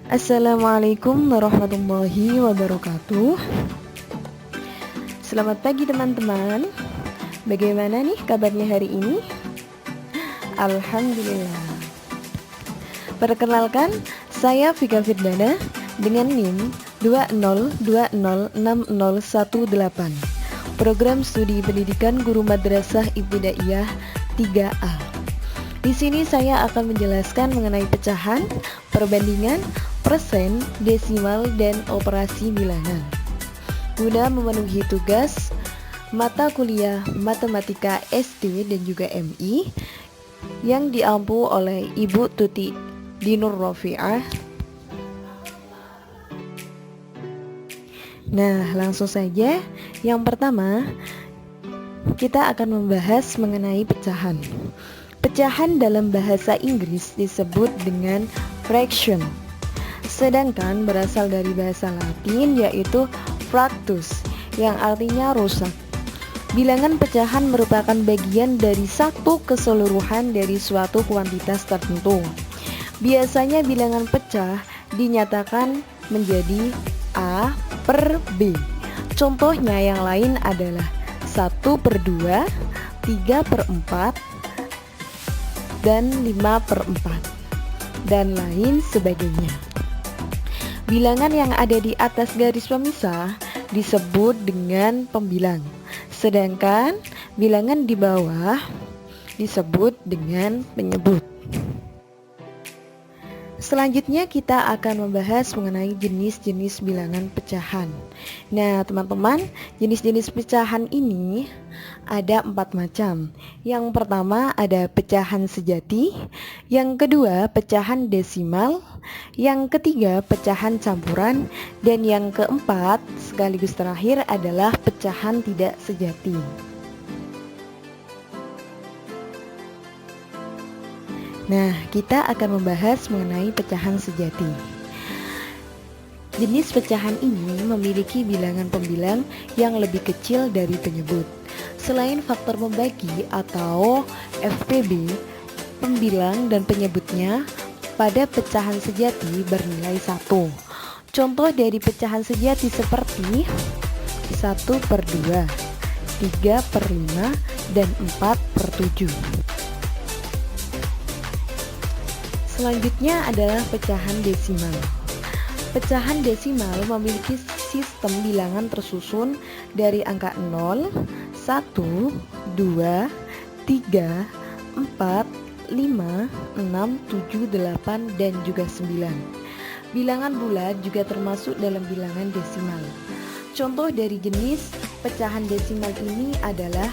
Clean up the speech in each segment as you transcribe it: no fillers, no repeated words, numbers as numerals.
Assalamualaikum warahmatullahi wabarakatuh. Selamat pagi teman-teman. Bagaimana nih kabarnya hari ini? Alhamdulillah. Perkenalkan, saya Vika Firdana dengan NIM 202060118. Program Studi Pendidikan Guru Madrasah Ibtidaiyah 3A. Di sini saya akan menjelaskan mengenai pecahan, perbandingan, persen, desimal, dan operasi bilangan. Guna memenuhi tugas mata kuliah Matematika SD dan juga MI yang diampu oleh Ibu Tuti Dinur Rofiah. Nah, langsung saja. Yang pertama, kita akan membahas mengenai pecahan. Pecahan dalam bahasa Inggris disebut dengan fraction, sedangkan berasal dari bahasa Latin yaitu fractus, yang artinya rusak. Bilangan pecahan merupakan bagian dari satu keseluruhan dari suatu kuantitas tertentu. Biasanya bilangan pecah dinyatakan menjadi A per B. Contohnya yang lain adalah 1/2, 3/4, dan 5/4, dan lain sebagainya. Bilangan yang ada di atas garis pemisah disebut dengan pembilang, sedangkan bilangan di bawah disebut dengan penyebut. Selanjutnya kita akan membahas mengenai jenis-jenis bilangan pecahan. Nah teman-teman, jenis-jenis pecahan ini ada 4 macam. Yang pertama ada pecahan sejati, yang kedua pecahan desimal, yang ketiga pecahan campuran, dan yang keempat sekaligus terakhir adalah pecahan tidak sejati. Nah, kita akan membahas mengenai pecahan sejati. Jenis pecahan ini memiliki bilangan pembilang yang lebih kecil dari penyebut. Selain faktor pembagi atau FPB, pembilang dan penyebutnya pada pecahan sejati bernilai 1. Contoh dari pecahan sejati seperti 1/2, 3/5, dan 4/7. Selanjutnya adalah pecahan desimal. Pecahan desimal memiliki sistem bilangan tersusun dari angka 0, 1, 2, 3, 4, 5, 6, 7, 8, dan juga 9. Bilangan bulat juga termasuk dalam bilangan desimal. Contoh dari jenis pecahan desimal ini adalah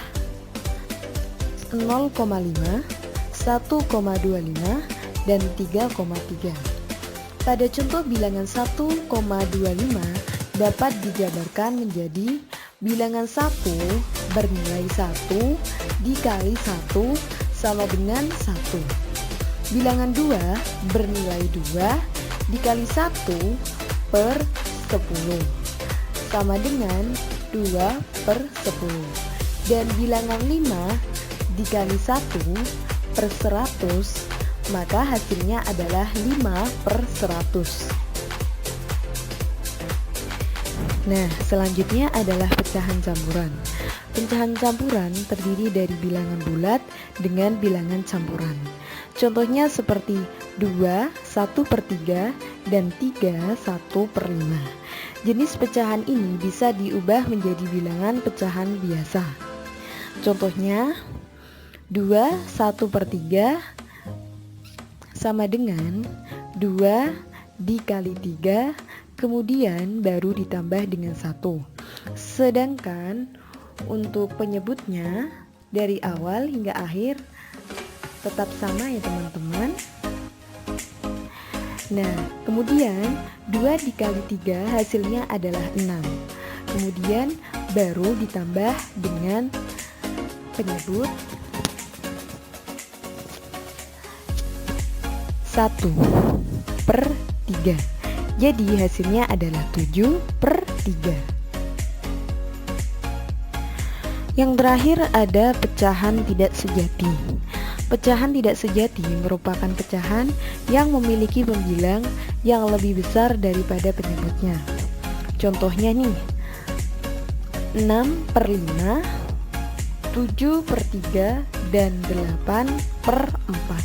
0,5, 1,25, dan 3,3. Pada contoh bilangan 1,25 dapat dijabarkan menjadi bilangan 1 bernilai 1 dikali 1 sama dengan 1. Bilangan 2 bernilai 2 dikali 1 per 10 sama dengan 2/10. Dan bilangan 5 dikali 1 per 100, maka hasilnya adalah 5/100. Nah, selanjutnya adalah pecahan campuran. Pecahan campuran terdiri dari bilangan bulat dengan bilangan campuran. Contohnya seperti 2, 1/3, dan 3, 1/5. Jenis pecahan ini bisa diubah menjadi bilangan pecahan biasa. Contohnya 2, 1/3 sama dengan 2 dikali 3, kemudian baru ditambah dengan 1. Sedangkan untuk penyebutnya dari awal hingga akhir tetap sama ya teman-teman. Nah, kemudian 2 dikali 3 hasilnya adalah 6. Kemudian baru ditambah dengan penyebut 1/3. Jadi hasilnya adalah 7/3. Yang terakhir ada pecahan tidak sejati. Pecahan tidak sejati merupakan pecahan yang memiliki pembilang yang lebih besar daripada penyebutnya. Contohnya nih, 6/5, 7/3, dan 8/4.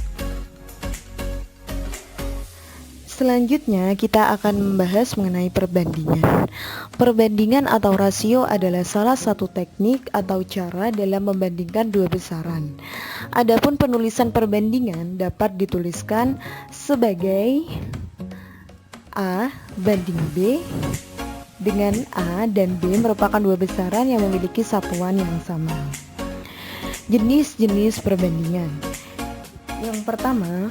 Selanjutnya kita akan membahas mengenai perbandingan. Perbandingan atau rasio adalah salah satu teknik atau cara dalam membandingkan dua besaran. Adapun penulisan perbandingan dapat dituliskan sebagai A banding B, dengan A dan B merupakan dua besaran yang memiliki satuan yang sama. Jenis-jenis perbandingan. Yang pertama,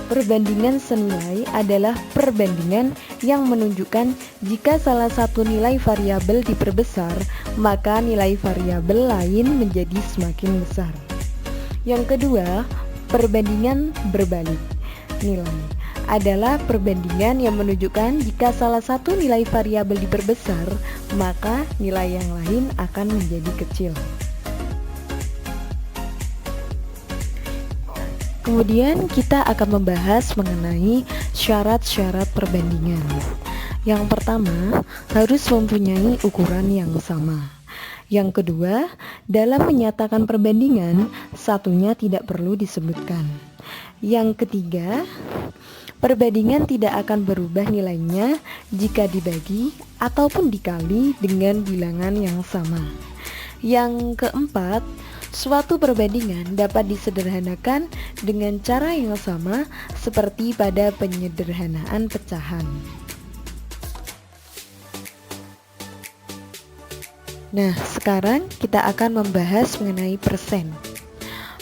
perbandingan senilai adalah perbandingan yang menunjukkan jika salah satu nilai variabel diperbesar, maka nilai variabel lain menjadi semakin besar. Yang kedua, perbandingan berbalik nilai adalah perbandingan yang menunjukkan jika salah satu nilai variabel diperbesar, maka nilai yang lain akan menjadi kecil. Kemudian kita akan membahas mengenai syarat-syarat perbandingan. Yang pertama, harus mempunyai ukuran yang sama. Yang kedua, dalam menyatakan perbandingan, satunya tidak perlu disebutkan. Yang ketiga, perbandingan tidak akan berubah nilainya jika dibagi ataupun dikali dengan bilangan yang sama. Yang keempat, suatu perbandingan dapat disederhanakan dengan cara yang sama seperti pada penyederhanaan pecahan. Nah, sekarang kita akan membahas mengenai persen.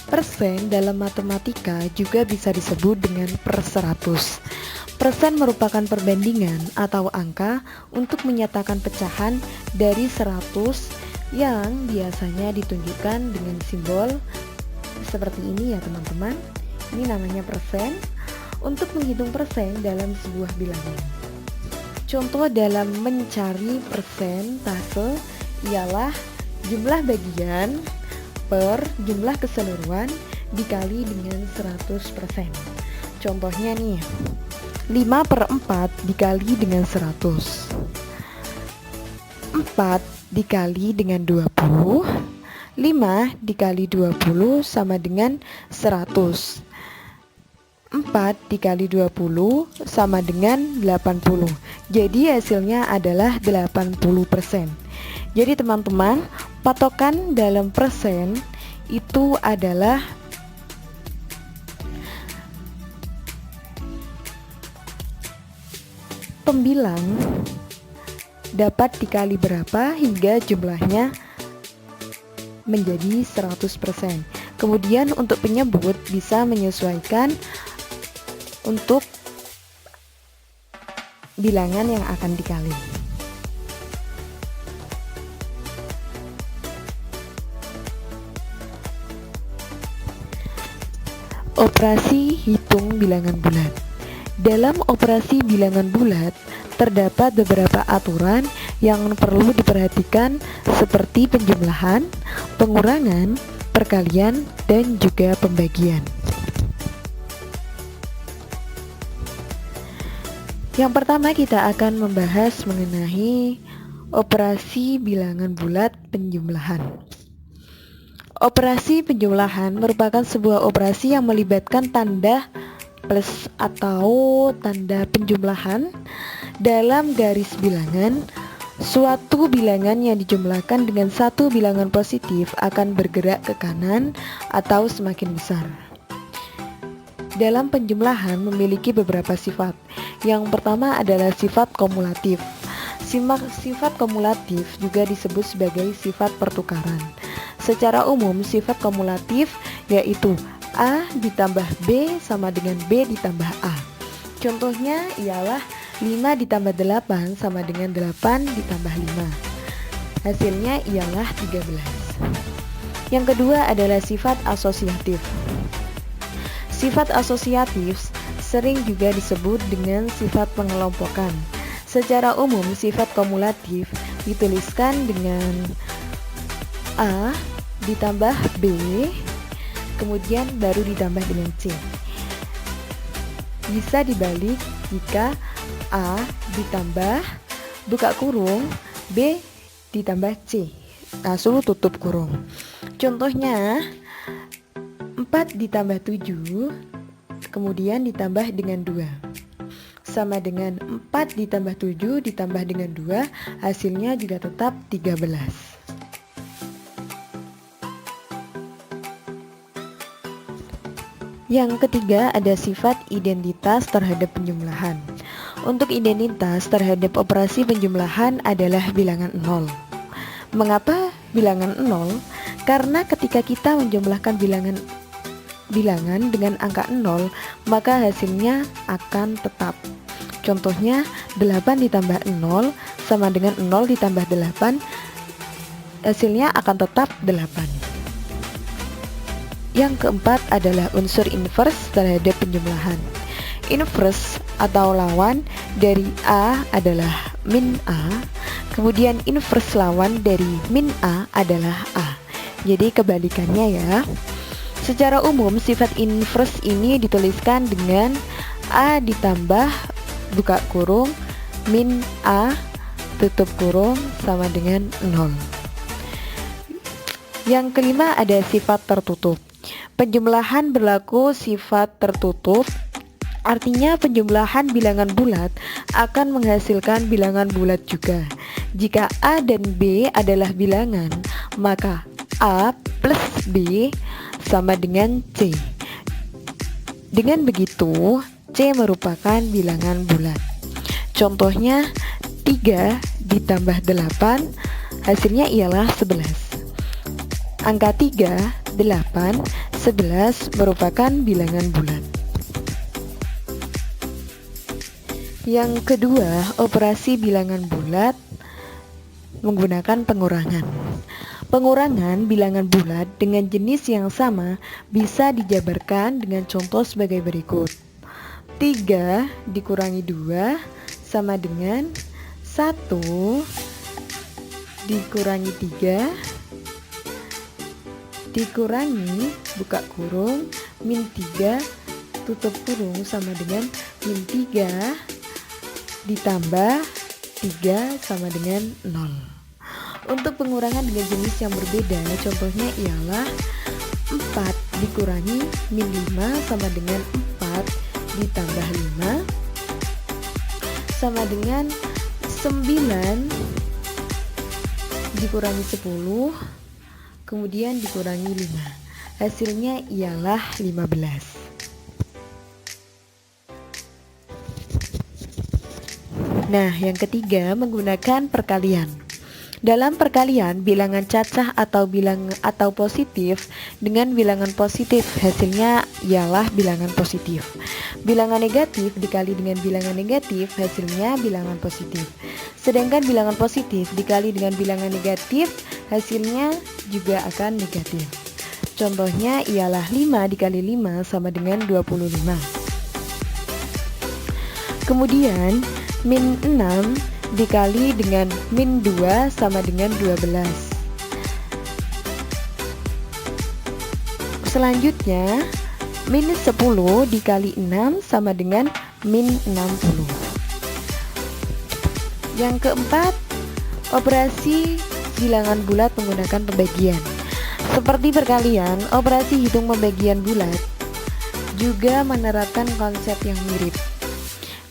Persen dalam matematika juga bisa disebut dengan per 100. Persen merupakan perbandingan atau angka untuk menyatakan pecahan dari 100 yang biasanya ditunjukkan dengan simbol seperti ini ya teman-teman. Ini namanya persen. Untuk menghitung persen dalam sebuah bilangan, contoh dalam mencari persentase ialah jumlah bagian per jumlah keseluruhan dikali dengan 100%. Contohnya nih, 5/4 dikali dengan 100, 4 dikali dengan 20, 5 dikali 20 sama dengan 100, 4 dikali 20 sama dengan 80. Jadi hasilnya adalah 80%. Jadi teman-teman, patokan dalam persen itu adalah pembilang dapat dikali berapa hingga jumlahnya menjadi 100%. Kemudian untuk penyebut bisa menyesuaikan untuk bilangan yang akan dikali. Operasi hitung bilangan bulat. Dalam operasi bilangan bulat terdapat beberapa aturan yang perlu diperhatikan seperti penjumlahan, pengurangan, perkalian, dan juga pembagian. Yang pertama kita akan membahas mengenai operasi bilangan bulat penjumlahan. Operasi penjumlahan merupakan sebuah operasi yang melibatkan tanda plus atau tanda penjumlahan dalam garis bilangan. Suatu bilangan yang dijumlahkan dengan satu bilangan positif akan bergerak ke kanan atau semakin besar. Dalam penjumlahan memiliki beberapa sifat. Yang pertama adalah sifat kumulatif. Sifat kumulatif juga disebut sebagai sifat pertukaran. Secara umum sifat kumulatif yaitu A ditambah B sama dengan B ditambah A. Contohnya ialah 5 ditambah 8 sama dengan 8 ditambah 5. Hasilnya ialah 13. Yang kedua adalah sifat asosiatif. Sifat asosiatif sering juga disebut dengan sifat pengelompokan. Secara umum sifat kumulatif dituliskan dengan A ditambah B kemudian baru ditambah dengan C. Bisa dibalik jika A ditambah buka kurung B ditambah C, langsung tutup kurung. Contohnya 4 ditambah 7 kemudian ditambah dengan 2 sama dengan 4 ditambah 7 ditambah dengan 2, hasilnya juga tetap 13. Yang ketiga ada sifat identitas terhadap penjumlahan. Untuk identitas terhadap operasi penjumlahan adalah bilangan 0. Mengapa bilangan 0? Karena ketika kita menjumlahkan bilangan dengan angka 0, maka hasilnya akan tetap. Contohnya 8 ditambah 0 sama dengan 0 ditambah 8, hasilnya akan tetap 8. Yang keempat adalah unsur inverse terhadap penjumlahan. Inverse atau lawan dari A adalah min A, kemudian inverse lawan dari min A adalah A. Jadi kebalikannya ya. Secara umum sifat inverse ini dituliskan dengan A ditambah buka kurung min A tutup kurung sama dengan 0. Yang kelima ada sifat tertutup. Penjumlahan berlaku sifat tertutup, artinya penjumlahan bilangan bulat akan menghasilkan bilangan bulat juga. Jika A dan B adalah bilangan, maka A plus B sama dengan C. Dengan begitu, C merupakan bilangan bulat. Contohnya 3 ditambah 8, hasilnya ialah 11. Angka 3, 8, 11 merupakan bilangan bulat. Yang kedua, operasi bilangan bulat menggunakan pengurangan. Pengurangan bilangan bulat dengan jenis yang sama bisa dijabarkan dengan contoh sebagai berikut. 3 dikurangi 2 sama dengan 1 dikurangi 3 dikurangi buka kurung min 3 tutup kurung sama dengan min 3 ditambah 3 sama dengan 0. Untuk pengurangan dengan jenis yang berbeda, contohnya ialah 4 dikurangi min 5 sama dengan 4 ditambah 5 sama dengan 9 dikurangi 10 kemudian dikurangi 5, hasilnya ialah 15. Nah, yang ketiga menggunakan perkalian. Dalam perkalian, bilangan cacah atau positif dengan bilangan positif, hasilnya ialah bilangan positif. Bilangan negatif dikali dengan bilangan negatif, hasilnya bilangan positif. Sedangkan bilangan positif dikali dengan bilangan negatif, hasilnya juga akan negatif. Contohnya ialah 5 dikali 5 sama dengan 25. Kemudian min 6 dikali dengan min 2 sama dengan 12. Selanjutnya min 10 dikali 6 sama dengan min 60. Yang keempat, operasi bilangan bulat menggunakan pembagian. Seperti perkalian, operasi hitung pembagian bulat juga menerapkan konsep yang mirip.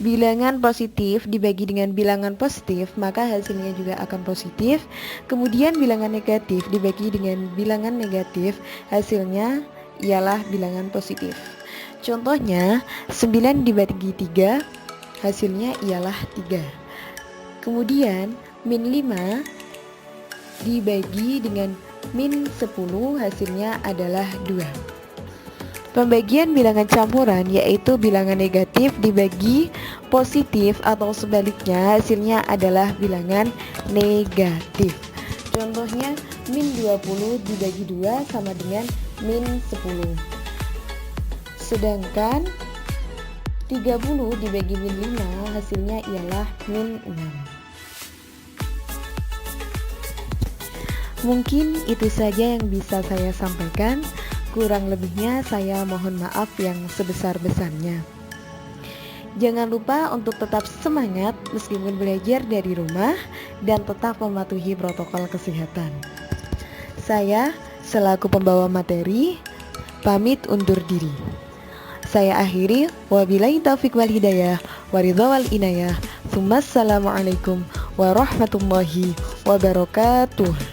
Bilangan positif dibagi dengan bilangan positif, maka hasilnya juga akan positif. Kemudian bilangan negatif dibagi dengan bilangan negatif, hasilnya ialah bilangan positif. Contohnya 9 dibagi 3, hasilnya ialah 3. Kemudian min 5 dibagi dengan min 10, hasilnya adalah 2. Pembagian bilangan campuran yaitu bilangan negatif dibagi positif atau sebaliknya, hasilnya adalah bilangan negatif. Contohnya min 20 dibagi 2 sama dengan min 10. Sedangkan 30 dibagi min 5, hasilnya ialah min 6. Mungkin itu saja yang bisa saya sampaikan. Kurang lebihnya saya mohon maaf yang sebesar-besarnya. Jangan lupa untuk tetap semangat meskipun belajar dari rumah dan tetap mematuhi protokol kesehatan. Saya selaku pembawa materi pamit undur diri. Saya akhiri, wabillahi taufiq wal hidayah, waridha wal inayah. Assalamualaikum warahmatullahi wabarakatuh.